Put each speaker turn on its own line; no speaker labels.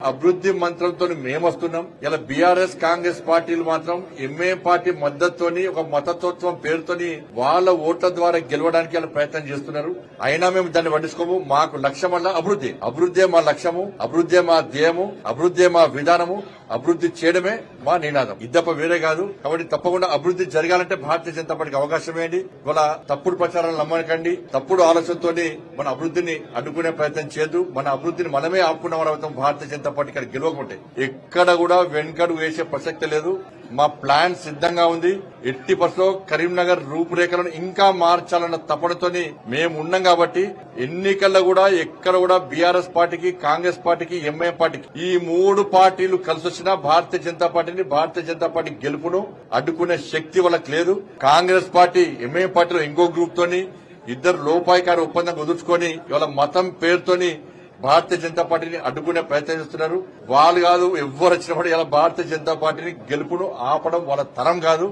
అభివృద్ధి మంత్రంతో మేము వస్తున్నాం. ఇలా బీఆర్ఎస్ కాంగ్రెస్ పార్టీలు మాత్రం ఎంఏఎం పార్టీ మద్దతుతోని ఒక మతతత్వం పేరుతోని వాళ్ళ ఓట్ల ద్వారా గెలవడానికి ఇలా ప్రయత్నం చేస్తున్నారు. అయినా మేము దాన్ని పట్టించుకోము. మాకు లక్ష్యం వల్ల అభివృద్ధి. అభివృద్ధే మా లక్ష్యము, అభివృద్ధే మా ధ్యేయము, అభివృద్ధే మా విధానము, అభివృద్ధి చేయడమే మా నినాదం. ఇద్దప్ప వేరే కాదు. కాబట్టి తప్పకుండా అభివృద్ధి జరగాలంటే భారతీయ జనతా పార్టీకి అవకాశం ఏంటి. ఇవాళ తప్పుడు ప్రచారాలు నమ్మకండి. తప్పుడు ఆలోచనతో మన అభివృద్ధిని అడ్డుకునే ప్రయత్నం చేయదు. మన అభివృద్ధిని మనమే ఆపుకున్న వాళ్ళం. భారతీయ జనతా పార్టీ ఇక్కడ గెలవకుంటే ఎక్కడ కూడా వెనుకడు వేసే ప్రసక్తి లేదు. మా ప్లాన్ సిద్ధంగా ఉంది. ఎట్టి పరిస్థితుల్లో కరీంనగర్ రూపురేఖలను ఇంకా మార్చాలన్న తపనతోని మేము ఉన్నాం. కాబట్టి ఎన్నికల్లో కూడా ఎక్కడ కూడా బీఆర్ఎస్ పార్టీకి, కాంగ్రెస్ పార్టీకి, ఎంఐఎం పార్టీకి ఈ మూడు పార్టీలు కలిసి వచ్చినా భారతీయ జనతా పార్టీ గెలుపును అడ్డుకునే శక్తి వాళ్ళకి లేదు. కాంగ్రెస్ పార్టీ, ఎంఐఎం పార్టీలో ఇంకో గ్రూప్ తోని ఇద్దరు లోపాయికారి ఒప్పందం కుదుర్చుకొని ఇవాళ మతం పేరుతోని భారతీయ జనతా పార్టీని అడ్డుకునే ప్రయత్నం చేస్తున్నారు. వాళ్ళు కాదు, ఎవ్వరు వచ్చినప్పుడు ఇలా భారతీయ జనతా పార్టీని గెలుపును ఆపడం వాళ్ళ తరం కాదు.